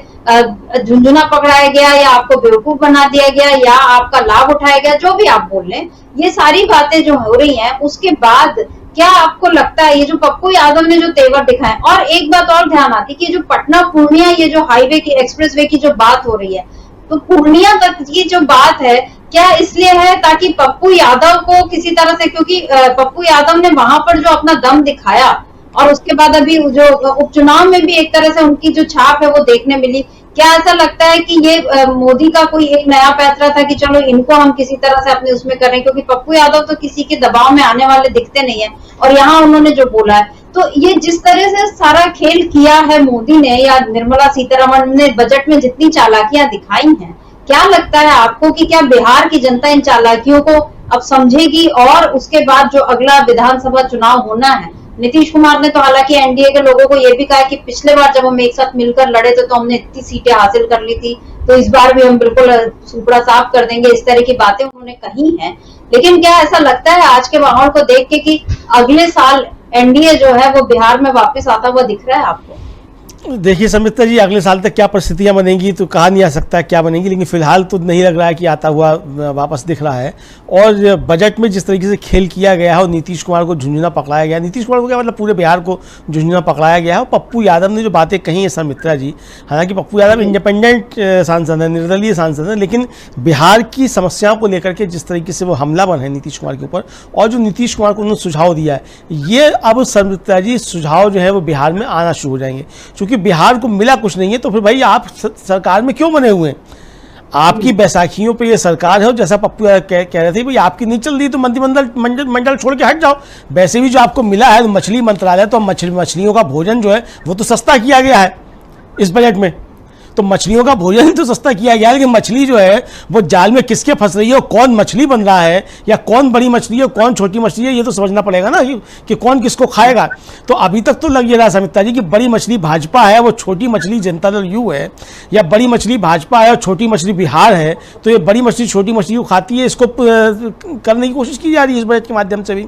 झुंझुना पकड़ाया गया, या आपको बेवकूफ बना दिया गया, या आपका लाभ उठाया गया, जो भी आप बोल लें। ये सारी बातें जो हो रही हैं, उसके बाद क्या आपको लगता है ये जो पप्पू यादव ने जो तेवर दिखाए, और एक बात और ध्यान आती कि जो पटना पूर्णिया ये जो हाईवे की एक्सप्रेसवे की जो बात हो रही है, तो पूर्णिया तक की जो बात है क्या इसलिए है ताकि पप्पू यादव को किसी तरह से, क्योंकि पप्पू यादव ने वहां पर जो अपना दम दिखाया और उसके बाद अभी जो उपचुनाव में भी एक तरह से उनकी जो छाप है वो देखने मिली, क्या ऐसा लगता है कि ये मोदी का कोई एक नया पैतरा था कि चलो इनको हम किसी तरह से अपने उसमें करें, क्योंकि पप्पू यादव तो किसी के दबाव में आने वाले दिखते नहीं है, और यहाँ उन्होंने जो बोला है, तो ये जिस तरह से सारा खेल किया है मोदी ने या निर्मला सीतारमण ने बजट में जितनी चालाकियां दिखाई हैं, क्या लगता है आपको कि क्या बिहार की जनता इन चालाकियों को अब समझेगी? और उसके बाद जो अगला विधानसभा चुनाव होना है, नीतीश कुमार ने तो हालांकि एनडीए के लोगों को यह भी कहा कि पिछले बार जब हम एक साथ मिलकर लड़े थे तो हमने इतनी सीटें हासिल कर ली थी, तो इस बार भी हम बिल्कुल सुपड़ा साफ कर देंगे, इस तरह की बातें उन्होंने कही हैं। लेकिन क्या ऐसा लगता है आज के माहौल को देख के कि अगले साल एनडीए जो है वो बिहार में वापस आता हुआ दिख रहा है आपको? देखिए समिता जी, अगले साल तक क्या परिस्थितियां बनेंगी तो कहा नहीं आ सकता क्या बनेंगी, लेकिन फिलहाल तो नहीं लग रहा है कि आता हुआ वापस दिख रहा है। और बजट में जिस तरीके से खेल किया गया है और नीतीश कुमार को झुंझुना पकड़ाया गया, नीतीश कुमार को क्या मतलब पूरे बिहार को झुंझुना पकड़ाया गया है। और पप्पू यादव ने जो बातें कही हैं समित्रा जी, हालांकि पप्पू यादव इंडिपेंडेंट सांसद है, निर्दलीय सांसद है, लेकिन बिहार की समस्याओं को लेकर के जिस तरीके से वो हमलावर है नीतीश कुमार के ऊपर, और जो नीतीश कुमार को उन्होंने सुझाव दिया है, ये अब समित्रा जी सुझाव जो है वो बिहार में आना शुरू हो जाएंगे। क्योंकि बिहार को मिला कुछ नहीं है तो फिर भाई आप सरकार में क्यों बने हुए हैं? आपकी बैसाखियों पे ये सरकार है, और जैसा पप्पू कह रहे थे भाई आपकी नहीं चल रही तो मंत्रिमंडल छोड़ के हट जाओ। वैसे भी जो आपको मिला है मछली मंत्रालय, तो मछलियों का भोजन जो है वो तो सस्ता किया गया है इस बजट में, तो मछलियों का भोजन तो सस्ता किया गया है, लेकिन मछली जो है वो जाल में किसके फंस रही है, कौन मछली बन रहा है, या कौन बड़ी मछली है कौन छोटी मछली है, ये तो समझना पड़ेगा ना कि कौन किसको खाएगा। तो अभी तक तो लग ये रहा समिता जी कि बड़ी मछली भाजपा है, वो छोटी मछली जनता दल यू है, या बड़ी मछली भाजपा है और छोटी मछली बिहार है, तो ये बड़ी मछली छोटी मछली को खाती है। इसको करने की कोशिश की जा रही है इस बजट के माध्यम से भी।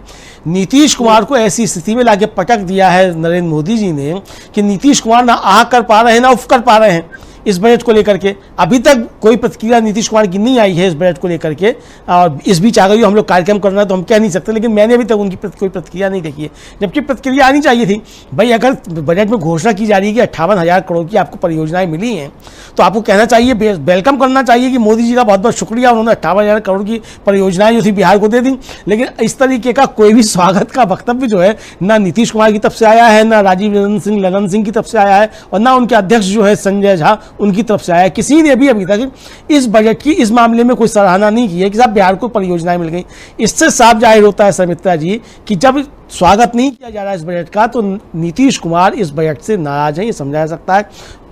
नीतीश कुमार को ऐसी स्थिति में लाके पटक दिया है नरेंद्र मोदी जी ने कि नीतीश कुमार ना आह कर पा रहे हैं ना उफ कर पा रहे हैं, इस बजट को लेकर के। अभी तक कोई प्रतिक्रिया नीतीश कुमार की नहीं आई है इस बजट को लेकर के, और इस बीच आ गई हम लोग कार्यक्रम करना है तो हम कह नहीं सकते, लेकिन मैंने अभी तक उनकी कोई प्रतिक्रिया नहीं देखी है, जबकि प्रतिक्रिया आनी चाहिए थी। भाई अगर बजट में घोषणा की जा रही है कि 58,000 करोड़ की आपको परियोजनाएं मिली हैं, तो आपको कहना चाहिए, वेलकम करना चाहिए कि मोदी जी का बहुत बहुत शुक्रिया, उन्होंने 58,000 करोड़ की परियोजनाएं जो थी बिहार को दे दी। लेकिन इस तरीके का कोई भी स्वागत का वक्तव्य जो है ना नीतीश कुमार की तरफ से आया है, ना राजीव रंजन सिंह की तरफ से आया है, और ना उनके अध्यक्ष जो है संजय झा उनकी तरफ से आया है। किसी ने भी अभी तक इस बजट की इस मामले में कोई सराहना नहीं की है कि साहब बिहार को परियोजनाएं मिल गई। इससे साफ जाहिर होता है सुमित्रा जी कि जब स्वागत नहीं किया जा रहा है इस बजट का, तो नीतीश कुमार इस बजट से नाराज है, ये समझा जा सकता है।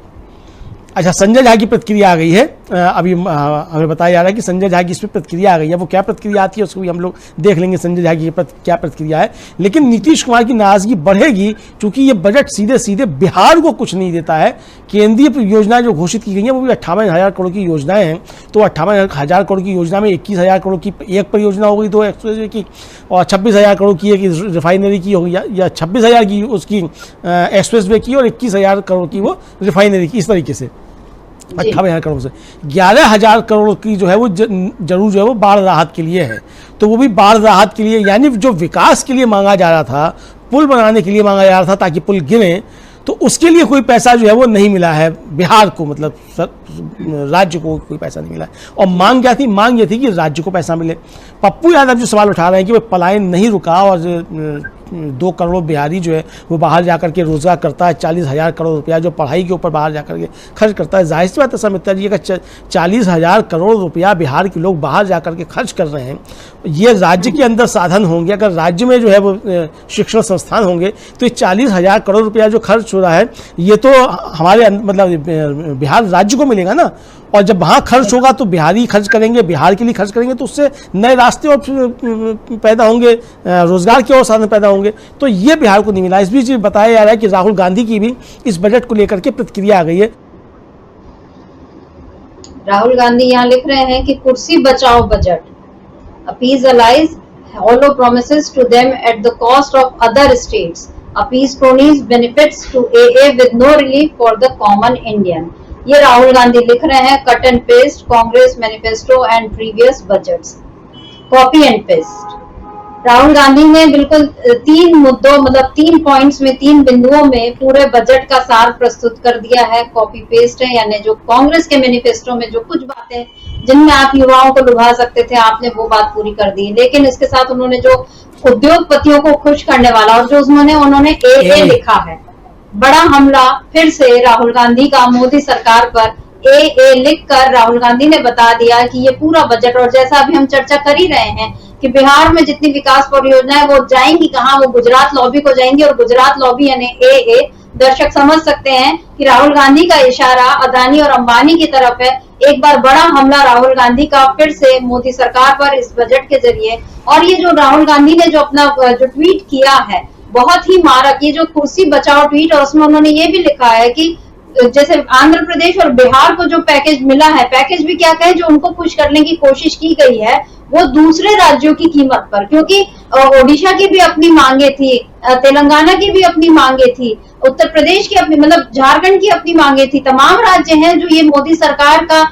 अच्छा, संजय झा की प्रतिक्रिया आ गई है, अभी हमें बताया जा रहा है कि संजय झा की इस पर प्रतिक्रिया आ गई है। वो क्या प्रतिक्रिया आती है उसको भी हम लोग देख लेंगे, संजय झा की क्या प्रतिक्रिया है। लेकिन नीतीश कुमार की नाराजगी बढ़ेगी क्योंकि ये बजट सीधे सीधे बिहार को कुछ नहीं देता है। केंद्रीय योजनाएं जो घोषित की गई हैं वो भी 58,000 करोड़ की योजनाएं हैं, तो 58,000 करोड़ की योजना में 21,000 करोड़ की एक परियोजना हो गई 2 एक्सप्रेसवे की, और 26,000 करोड़ की एक रिफाइनरी की होगी, या 26,000 की उसकी एक्सप्रेसवे की, और 21,000 करोड़ की वो रिफाइनरी की। इस तरीके से 58,000 करोड़ से 11,000 करोड़ की जो है वो जरूर जो है वो बाढ़ राहत के लिए है। तो वो भी बाढ़ राहत के लिए, यानी जो विकास के लिए मांगा जा रहा था, पुल बनाने के लिए मांगा जा रहा था ताकि पुल गिरे, तो उसके लिए कोई पैसा जो है वो नहीं मिला है बिहार को, मतलब राज्य को कोई पैसा नहीं मिला है। और मांग क्या थी? मांग ये थी कि राज्य को पैसा मिले। पप्पू यादव जो सवाल उठा रहे हैं कि वो पलायन नहीं रुका और 2 करोड़ बिहारी जो है वो बाहर जाकर के रोजगार करता है, 40,000 करोड़ रुपया जो पढ़ाई के ऊपर बाहर जाकर के खर्च करता है। जाहिर सी बात है सुमित्रा जी, अगर 40,000 करोड़ रुपया बिहार के लोग बाहर जाकर के खर्च कर रहे हैं, ये राज्य के अंदर साधन होंगे, अगर राज्य में जो है वो शिक्षण संस्थान होंगे, तो ये 40,000 करोड़ रुपया जो खर्च हो रहा है ये तो हमारे मतलब बिहार राज्य को मिलेगा ना। और जब वहाँ खर्च होगा तो बिहारी खर्च करेंगे, बिहार के लिए खर्च करेंगे, तो उससे नए रास्ते और पैदा होंगे, रोजगार के और साधन पैदा होंगे। तो ये बिहार को नहीं मिला। इस बीच बताया जा रहा है कि राहुल गांधी की भी इस बजट को लेकर के प्रतिक्रिया आ गई है। राहुल गांधी यहाँ लिख रहे हैं कि कुर्सी बचाओ budget, appease allies hollow promises to them at the cost of other states, appease cronies benefits to AA with no relief for the common Indian। ये राहुल गांधी लिख रहे हैं, cut and paste Congress manifesto and previous budgets, copy and paste. Rahul Gandhi ने बिल्कुल 3 मुद्दों, मतलब 3 पॉइंट्स में, 3 बिंदुओं में पूरे बजट का सार प्रस्तुत कर दिया है। कॉपी पेस्ट है, यानी जो कांग्रेस के मैनिफेस्टो में जो कुछ बातें जिनमें आप युवाओं को लुभा सकते थे, आपने वो बात पूरी कर दी। लेकिन इसके साथ उन्होंने जो उद्योगपतियों को खुश करने वाला, और जो उन्होंने AA लिखा है, बड़ा हमला फिर से राहुल गांधी का मोदी सरकार पर। AA लिखकर राहुल गांधी ने बता दिया कि ये पूरा बजट, और जैसा अभी हम चर्चा कर ही रहे हैं कि बिहार में जितनी विकास परियोजना है वो जाएंगी कहाँ, वो गुजरात लॉबी को जाएंगी, और गुजरात लॉबी यानी AA। दर्शक समझ सकते हैं कि राहुल गांधी का इशारा अदानी और अंबानी की तरफ है। एक बार बड़ा हमला राहुल गांधी का फिर से मोदी सरकार पर इस बजट के जरिए। और ये जो राहुल गांधी ने जो अपना जो ट्वीट किया है बहुत ही मारक, ये जो कुर्सी बचाओ ट्वीट, और उसमें उन्होंने ये भी लिखा है कि जैसे आंध्र प्रदेश और बिहार को जो पैकेज मिला है, पैकेज भी क्या कहे, जो उनको खुश करने की कोशिश की गई है वो दूसरे राज्यों की कीमत पर, क्योंकि ओडिशा की भी अपनी मांगे थी, तेलंगाना की भी अपनी मांगे थी, उत्तर प्रदेश की अपनी, मतलब झारखंड की अपनी मांगे थी। तमाम राज्य हैं जो ये मोदी सरकार का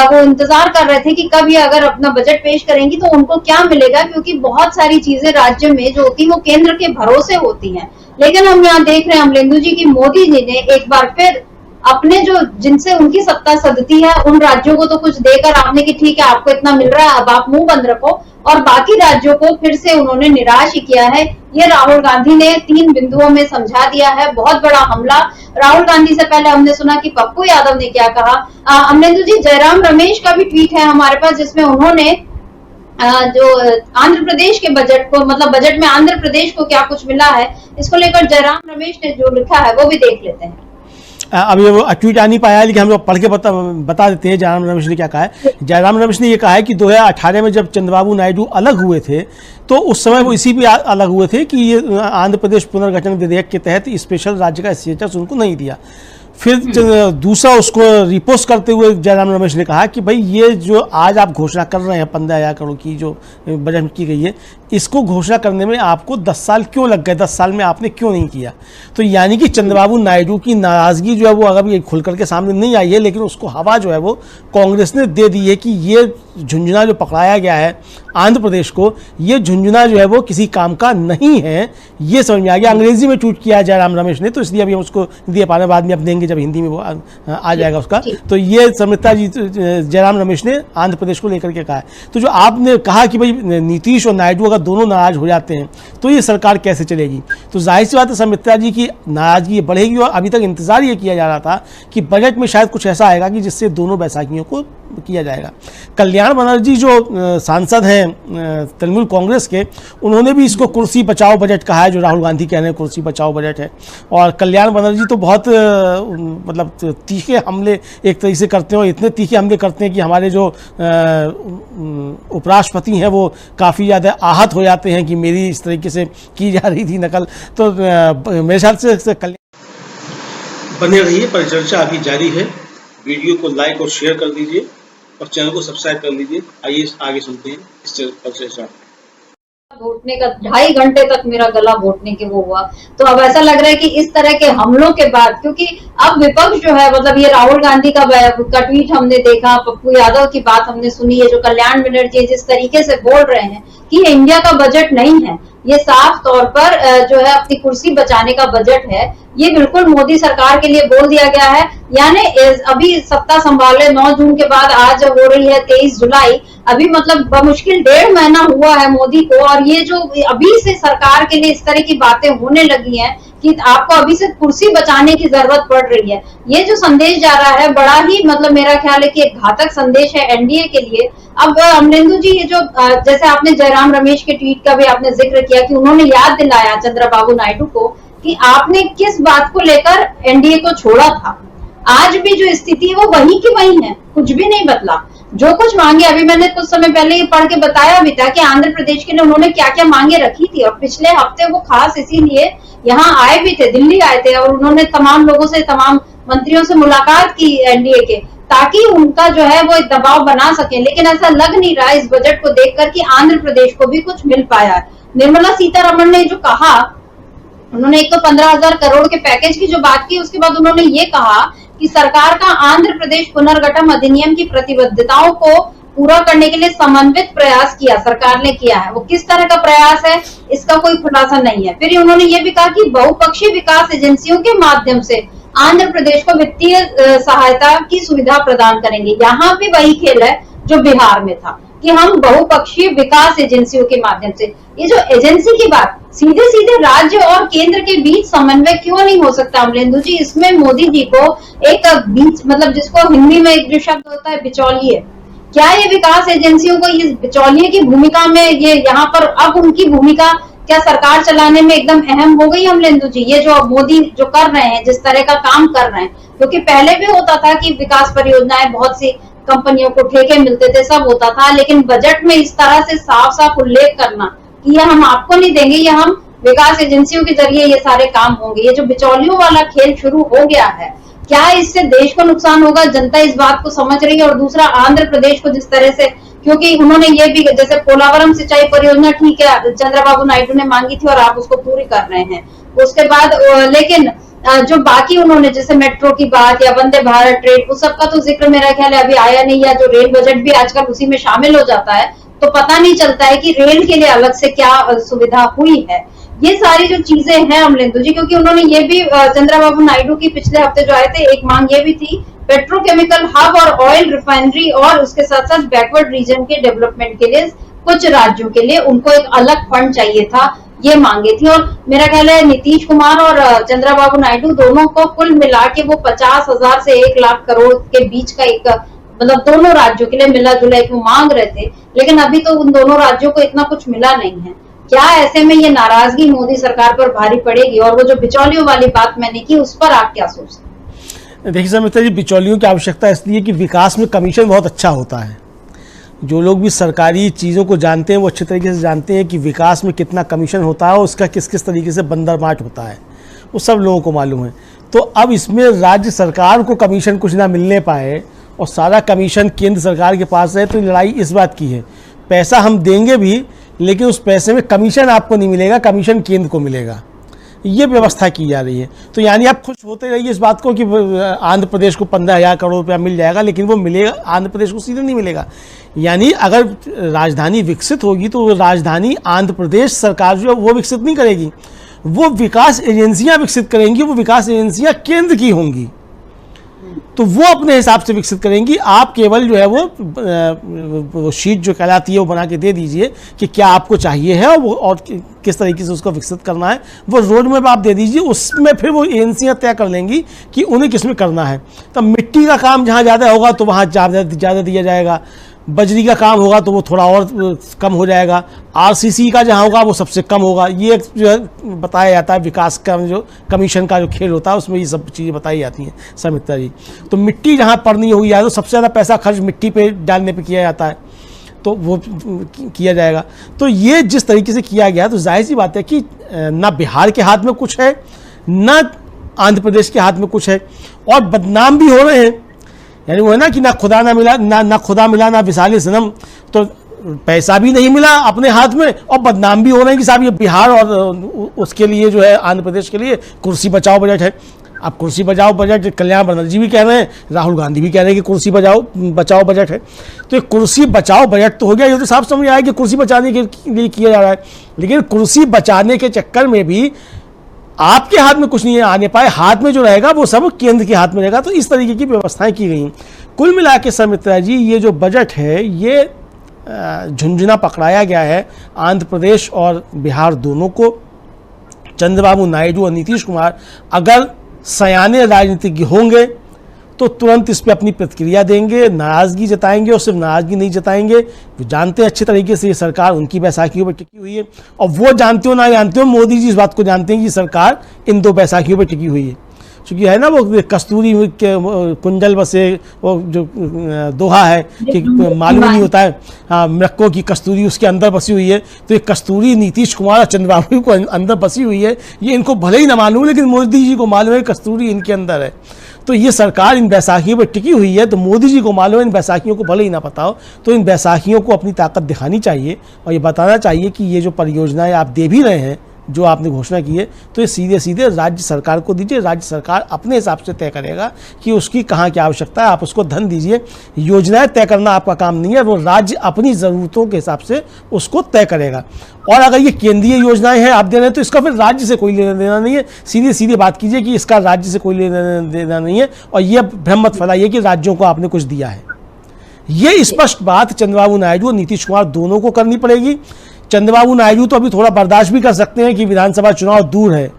वो इंतजार कर रहे थे कि कब ये अगर अपना बजट पेश करेंगी तो उनको क्या मिलेगा, क्योंकि बहुत सारी चीजें राज्य में जो होती वो केंद्र के भरोसे होती हैं। लेकिन हम यहाँ देख रहे हैं अमलेंदु जी की मोदी जी ने एक बार फिर अपने जो जिनसे उनकी सत्ता सदती है उन राज्यों को तो कुछ देकर आपने कि ठीक है आपको इतना मिल रहा है, अब आप मुंह बंद रखो, और बाकी राज्यों को फिर से उन्होंने निराश ही किया है। ये राहुल गांधी ने 3 बिंदुओं में समझा दिया है, बहुत बड़ा हमला। राहुल गांधी से पहले हमने सुना कि पप्पू यादव ने क्या कहा। अमलेंदु जी, जयराम रमेश का भी ट्वीट है हमारे पास, जिसमें उन्होंने जो आंध्र प्रदेश के बजट को, मतलब बजट में आंध्र प्रदेश को क्या कुछ मिला है, इसको लेकर जयराम रमेश ने जो लिखा है वो भी देख लेते हैं। अभी वो ट्वीट आ नहीं पाया है, लेकिन हम लोग पढ़ के बता देते हैं जयराम रमेश ने क्या कहा है। जयराम रमेश ने ये कहा है कि 2018 में जब चंद्रबाबू नायडू अलग हुए थे तो उस समय वो इसी भी अलग हुए थे कि ये आंध्र प्रदेश पुनर्गठन विधेयक के तहत स्पेशल राज्य का स्टेटस उनको नहीं दिया। फिर दूसरा उसको रिपोस्ट करते हुए जयराम रमेश ने कहा कि भाई ये जो आज आप घोषणा कर रहे हैं 15,000 करोड़ की जो बजट में की गई है, इसको घोषणा करने में आपको 10 साल क्यों लग गए, 10 साल में आपने क्यों नहीं किया। तो यानी कि चंद्रबाबू नायडू की नाराज़गी जो है वो अगर खुल करके सामने नहीं आई है, लेकिन उसको हवा जो है वो कांग्रेस ने दे दी है कि ये झुंझुना जो पकड़ाया गया है आंध्र प्रदेश को, ये झुंझुना जो है वो किसी काम का नहीं है, ये समझ में आ गया। अंग्रेजी में ट्वीट किया जयराम रमेश ने, तो इसलिए अभी हम उसको हिंदी पा रहे, बाद में अब देंगे जब हिंदी में वो आ जाएगा उसका। तो ये सुमित्रा जी जयराम रमेश ने आंध्र प्रदेश को लेकर के कहा है। तो जो आपने कहा कि भाई नीतीश और नायडू अगर दोनों नाराज हो जाते हैं तो ये सरकार कैसे चलेगी, तो जाहिर सी बात है सुमित्रा जी की नाराजगी बढ़ेगी। और अभी तक इंतजार ये किया जा रहा था कि बजट में शायद कुछ ऐसा आएगा कि जिससे दोनों बैसाखियों को किया जाएगा। कल्याण बनर्जी जो सांसद हैं तृणमूल कांग्रेस के, उन्होंने भी इसको कुर्सी बचाओ बजट कहा है, जो राहुल गांधी कह रहे हैं कुर्सी बचाओ बजट है। और कल्याण बनर्जी तो बहुत मतलब तीखे हमले एक तरीके से करते हैं, और इतने तीखे हमले करते हैं कि हमारे जो उपराष्ट्रपति हैं वो काफ़ी ज़्यादा आहत हो जाते हैं कि मेरी इस तरीके से की जा रही थी नकल। तो मेरे ख्याल से कल्याण बने रहिए, परिचर्चा अभी जारी है। वीडियो को लाइक और शेयर कर दीजिए और चैनल को सब्सक्राइब कर लीजिए। आइए आगे सुनते हैं इस परिचर्चा। घोटने का 2.5 घंटे तक मेरा गला घोटने के वो हुआ। तो अब ऐसा लग रहा है कि इस तरह के हमलों के बाद, क्योंकि अब विपक्ष जो है, मतलब ये राहुल गांधी का ट्वीट हमने देखा, पप्पू यादव की बात हमने सुनी है, जो कल्याण बनर्जी जिस तरीके से बोल रहे हैं कि ये इंडिया का बजट नहीं है, ये साफ तौर पर जो है अपनी कुर्सी बचाने का बजट है, ये बिल्कुल मोदी सरकार के लिए बोल दिया गया है। यानी अभी सत्ता संभाले 9 जून के बाद आज हो रही है 23 जुलाई, अभी मतलब बमुश्किल 1.5 महीना हुआ है मोदी को, और ये जो अभी से सरकार के लिए इस तरह की बातें होने लगी हैं कि आपको अभी से कुर्सी बचाने की जरूरत पड़ रही है, ये जो संदेश जा रहा है बड़ा ही मतलब मेरा ख्याल है कि एक घातक संदेश है एनडीए के लिए। अब अमरेंदु जी, ये जो जैसे आपने जयराम रमेश के ट्वीट का भी आपने जिक्र किया कि उन्होंने याद दिलाया चंद्रबाबू नायडू को कि आपने किस बात को लेकर एनडीए को छोड़ा था। आज भी जो स्थिति है वो वही की वही है, कुछ भी नहीं बदला। जो कुछ मांगे, अभी मैंने कुछ समय पहले ये पढ़ के बताया भी था कि आंध्र प्रदेश के लिए उन्होंने क्या क्या मांगे रखी थी, और पिछले हफ्ते वो खास इसीलिए यहाँ आए भी थे, दिल्ली आए थे, और उन्होंने तमाम लोगों से, तमाम मंत्रियों से मुलाकात की एनडीए के, ताकि उनका जो है वो एक दबाव बना सके। लेकिन ऐसा लग नहीं रहा इस बजट को देखकर कि आंध्र प्रदेश को भी कुछ मिल पाया है। निर्मला सीतारमण ने जो कहा, उन्होंने एक तो 15,000 करोड़ के पैकेज की जो बात की, उसके बाद उन्होंने ये कहा कि सरकार का आंध्र प्रदेश पुनर्गठन अधिनियम की प्रतिबद्धताओं को पूरा करने के लिए समन्वित प्रयास किया, सरकार ने किया है। वो किस तरह का प्रयास है इसका कोई खुलासा नहीं है। फिर उन्होंने ये भी कहा कि बहुपक्षीय विकास एजेंसियों के माध्यम से आंध्र प्रदेश को वित्तीय सहायता की सुविधा प्रदान करेंगे। यहाँ भी वही खेल है जो बिहार में था कि हम बहुपक्षीय विकास एजेंसियों के माध्यम से, ये जो एजेंसी की बात, सीधे सीधे राज्य और केंद्र के बीच समन्वय क्यों नहीं हो सकता अमरेंदु जी? इसमें मोदी जी को एक बीच, मतलब जिसको हिंदी में एक जो शब्द होता है बिचौलिए, क्या ये विकास एजेंसियों को ये बिचौलिए की भूमिका में, ये यहाँ पर अब उनकी भूमिका क्या सरकार चलाने में एकदम अहम हो गई अमरेंदु जी? ये जो मोदी जो कर रहे हैं, जिस तरह का काम कर रहे हैं, क्योंकि पहले भी होता था कि विकास परियोजनाएं बहुत सी कंपनियों को ठेके मिलते थे, सब होता था, लेकिन बजट में इस तरह से साफ साफ उल्लेख करना कि ये हम आपको नहीं देंगे, ये हम विकास एजेंसियों के जरिए ये सारे काम होंगे, ये जो बिचौलियों वाला खेल शुरू हो गया है, क्या इससे देश को नुकसान होगा? जनता इस बात को समझ रही है। और दूसरा, आंध्र प्रदेश को जिस तरह से, क्योंकि उन्होंने ये भी, जैसे पोलावरम सिंचाई परियोजना ठीक है चंद्रबाबू नायडू ने मांगी थी और आप उसको पूरी कर रहे हैं, उसके बाद लेकिन जो बाकी उन्होंने जैसे मेट्रो की बात या वंदे भारत ट्रेन, उस सबका तो जिक्र मेरा ख्याल है अभी आया नहीं, या जो रेल बजट भी आजकल उसी में शामिल हो जाता है, तो पता नहीं चलता है कि रेल के लिए अलग से क्या सुविधा हुई है। ये सारी जो चीजें हैं अमरेंदु जी, क्योंकि उन्होंने ये भी चंद्रबाबू नायडू की पिछले हफ्ते जो आए थे, एक मांग ये भी थी पेट्रोकेमिकल हब और ऑयल रिफाइनरी, और उसके साथ साथ बैकवर्ड रीजन के डेवलपमेंट के लिए कुछ राज्यों के लिए उनको एक अलग फंड चाहिए था, ये मांगे थी। और मेरा ख्याल है नीतीश कुमार और चंद्रबाबू नायडू दोनों को कुल मिला के वो 50,000 से 1 लाख करोड़ के बीच का एक, मतलब दोनों राज्यों के लिए मिला जुला एक वो मांग रहे थे, लेकिन अभी तो उन दोनों राज्यों को इतना कुछ मिला नहीं है। क्या ऐसे में ये नाराजगी मोदी सरकार पर भारी पड़ेगी? और वो जो बिचौलियों वाली बात मैंने की, उस पर आप क्या सोचते हैं? देखिए सुमित्रा जी, बिचौलियों की आवश्यकता इसलिए कि विकास में कमीशन बहुत अच्छा होता है। जो लोग भी सरकारी चीज़ों को जानते हैं वो अच्छे तरीके से जानते हैं कि विकास में कितना कमीशन होता है और उसका किस किस तरीके से बंदरबाट होता है, वो सब लोगों को मालूम है। तो अब इसमें राज्य सरकार को कमीशन कुछ ना मिलने पाए और सारा कमीशन केंद्र सरकार के पास है, तो लड़ाई इस बात की है। पैसा हम देंगे भी, लेकिन उस पैसे में कमीशन आपको नहीं मिलेगा, कमीशन केंद्र को मिलेगा। ये व्यवस्था की जा रही है। तो यानी आप खुश होते रहिए इस बात को कि आंध्र प्रदेश को 15,000 करोड़ रुपया मिल जाएगा, लेकिन वो मिलेगा आंध्र प्रदेश को सीधे नहीं मिलेगा। यानी अगर राजधानी विकसित होगी तो राजधानी आंध्र प्रदेश सरकार जो है वो विकसित नहीं करेगी, वो विकास एजेंसियां विकसित करेंगी। वो विकास एजेंसियां केंद्र की होंगी, तो वो अपने हिसाब से विकसित करेंगी। आप केवल जो है वो शीट जो कहलाती है वो बना के दे दीजिए कि क्या आपको चाहिए है और किस तरीके से उसको विकसित करना है। वो रोड मैप आप दे दीजिए, उसमें फिर वो एजेंसियां तय कर लेंगी कि उन्हें किस में करना है। तब मिट्टी का काम जहाँ ज़्यादा होगा तो वहाँ ज़्यादा दिया जाएगा, बजरी का काम होगा तो वो थोड़ा और कम हो जाएगा, आरसीसी का जहाँ होगा वो सबसे कम होगा। ये जो है बताया जाता है विकास का जो कमीशन का जो खेल होता है उसमें ये सब चीज़ें बताई जाती हैं समिता जी। तो मिट्टी जहाँ पड़नी होगी या तो सबसे ज़्यादा पैसा खर्च मिट्टी पे डालने पे किया जाता है, तो वो किया जाएगा। तो ये जिस तरीके से किया गया तो जाहिर सी बात है कि ना बिहार के हाथ में कुछ है, ना आंध्र प्रदेश के हाथ में कुछ है, और बदनाम भी हो रहे हैं। यानी वो है ना कि ना खुदा ना मिला, ना खुदा मिला ना विसाले सनम। तो पैसा भी नहीं मिला अपने हाथ में और बदनाम भी हो रहे हैं कि साहब ये बिहार और उसके लिए जो है आंध्र प्रदेश के लिए कुर्सी बचाओ बजट है। अब कुर्सी बचाओ बजट कल्याण बनर्जी भी कह रहे हैं, राहुल गांधी भी कह रहे हैं कि कुर्सी बचाओ बजट है। तो ये कुर्सी बचाओ बजट तो हो गया, ये तो साफ समझ आया कि कुर्सी बचाने के लिए किया जा रहा है। लेकिन कुर्सी बचाने के चक्कर में भी आपके हाथ में कुछ नहीं आने पाए, हाथ में जो रहेगा वो सब केंद्र के हाथ में रहेगा। तो इस तरीके की व्यवस्थाएं की गई। कुल मिला के समित्रा जी ये जो बजट है ये झुंझुना पकड़ाया गया है आंध्र प्रदेश और बिहार दोनों को। चंद्रबाबू नायडू और नीतीश कुमार अगर सयाने राजनीतिज्ञ होंगे तो तुरंत इस पर अपनी प्रतिक्रिया देंगे, नाराजगी जताएंगे, और सिर्फ नाराजगी नहीं जताएंगे, वो जानते हैं अच्छे तरीके से ये सरकार उनकी बैसाखियों पर टिकी हुई है। और वो जानते हो ना जानते हो, मोदी जी इस बात को जानते हैं कि सरकार इन 2 बैसाखियों पर टिकी हुई है। क्योंकि है ना वो कस्तूरी के कुंजल बसे, वो जो दोहा है कि मालूम नहीं होता है, हाँ, मृक्कों की कस्तूरी उसके अंदर बसी हुई है। तो ये कस्तूरी नीतीश कुमार और चंद्रबाबू को अंदर बसी हुई है, ये इनको भले ही ना मालूम, लेकिन मोदी जी को मालूम है कस्तूरी इनके अंदर है। तो ये सरकार इन बैसाखियों पर टिकी हुई है, तो मोदी जी को मालूम है इन बैसाखियों को भले ही ना पता हो, तो इन बैसाखियों को अपनी ताकत दिखानी चाहिए और ये बताना चाहिए कि ये जो परियोजनाएं आप दे भी रहे हैं, जो आपने घोषणा की है, तो ये सीधे सीधे राज्य सरकार को दीजिए। राज्य सरकार अपने हिसाब से तय करेगा कि उसकी कहाँ क्या आवश्यकता है, आप उसको धन दीजिए। योजनाएं तय करना आपका काम नहीं है, वो राज्य अपनी ज़रूरतों के हिसाब से उसको तय करेगा। और अगर ये केंद्रीय योजनाएं हैं आप दे रहे हैं तो इसका फिर राज्य से कोई लेना देना नहीं है। सीधी सीधी बात कीजिए कि इसका राज्य से कोई लेना देना नहीं है, और ये भ्रम मत फैलाइए कि राज्यों को आपने कुछ दिया है। ये स्पष्ट बात चंद्रबाबू नायडू और नीतीश कुमार दोनों को करनी पड़ेगी। चंद्रबाबू नायडू तो अभी थोड़ा बर्दाश्त भी कर सकते हैं कि विधानसभा चुनाव दूर है,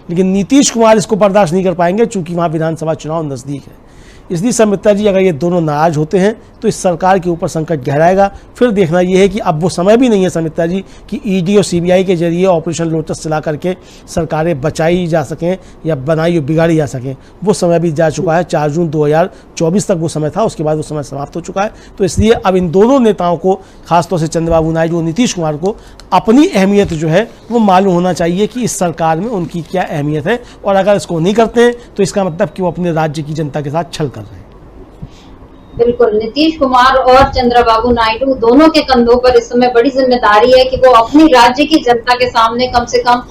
लेकिन नीतीश कुमार इसको बर्दाश्त नहीं कर पाएंगे चूंकि वहाँ विधानसभा चुनाव नज़दीक है। इसलिए समिता जी अगर ये दोनों नाराज होते हैं तो इस सरकार के ऊपर संकट गहराएगा। फिर देखना ये है कि अब वो समय भी नहीं है समिता जी कि ईडी और सीबीआई के जरिए ऑपरेशन लोटस चला करके सरकारें बचाई जा सकें या बनाई और बिगाड़ी जा सकें। वो समय भी जा चुका है, 4 जून 2024 तक वो समय था, उसके बाद वो समय समाप्त हो चुका है। तो इसलिए अब इन दोनों नेताओं को, खासतौर से चंद्रबाबू नायडू और नीतीश कुमार को, अपनी अहमियत जो है वो मालूम होना चाहिए कि इस सरकार में उनकी क्या अहमियत है, और अगर इसको नहीं करते हैं तो इसका मतलब कि वो अपने राज्य की जनता के साथ छल कर रहे हैं। बिल्कुल, नीतीश कुमार और चंद्रबाबू नायडू दोनों के कंधों पर इस समय बड़ी जिम्मेदारी है कि वो अपनी राज्य की जनता के सामने कम से कम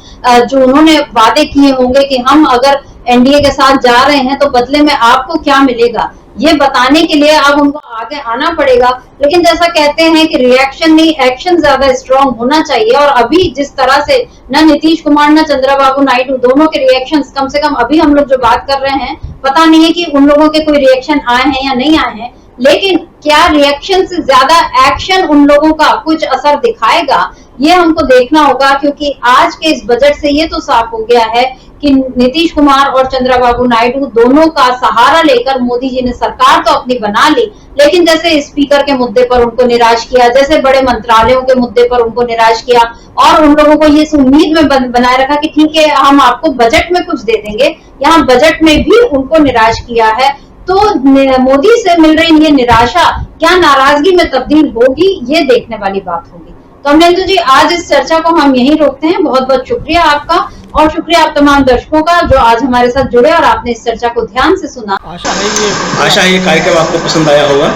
जो उन्होंने वादे किए होंगे कि हम अगर एनडीए के साथ जा रहे हैं तो बदले में आपको क्या मिलेगा, ये बताने के लिए अब उनको आगे आना पड़ेगा। लेकिन जैसा कहते हैं कि रिएक्शन नहीं एक्शन ज्यादा स्ट्रांग होना चाहिए, और अभी जिस तरह से न नीतीश कुमार न चंद्रबाबू नायडू दोनों के रिएक्शंस, कम से कम अभी हम लोग जो बात कर रहे हैं, पता नहीं है कि उन लोगों के कोई रिएक्शन आए हैं या नहीं आए हैं, लेकिन क्या रिएक्शन से ज्यादा एक्शन उन लोगों का कुछ असर दिखाएगा, ये हमको देखना होगा। क्योंकि आज के इस बजट से ये तो साफ हो गया है कि नीतीश कुमार और चंद्रबाबू नायडू दोनों का सहारा लेकर मोदी जी ने सरकार तो अपनी बना ली, लेकिन जैसे स्पीकर के मुद्दे पर उनको निराश किया, जैसे बड़े मंत्रालयों के मुद्दे पर उनको निराश किया, और उन लोगों को ये उम्मीद में बनाए रखा कि ठीक है हम आपको बजट में कुछ दे देंगे, यहाँ बजट में भी उनको निराश किया है। तो मोदी से मिल रही ये निराशा क्या नाराजगी में तब्दील होगी, ये देखने वाली बात होगी। कमलेंदु जी, आज इस चर्चा को हम यहीं रोकते हैं। बहुत बहुत शुक्रिया आपका और शुक्रिया आप तमाम दर्शकों का जो आज हमारे साथ जुड़े और आपने इस चर्चा को ध्यान से सुना। आशा है ये कार्यक्रम आपको पसंद आया होगा।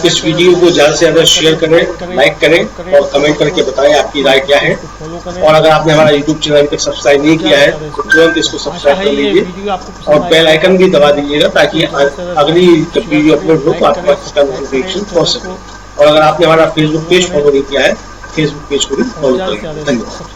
इस वीडियो को ज्यादा से ज्यादा शेयर करें, लाइक करें और कमेंट करके बताएं आपकी राय क्या है। और अगर आपने हमारा यूट्यूब चैनल अभी तक सब्सक्राइब नहीं किया है तो तुरंत इसको सब्सक्राइब कर लीजिए और बेल आइकन भी दबा दीजिएगा ताकि अगली जब वीडियो अपलोड हो तो आपके पास इसका नोटिफिकेशन पहुंच सके। और अगर आपने हमारा फेसबुक पेज फॉलो नहीं किया है, फेसबुक पेज को भी फॉलो करें। धन्यवाद।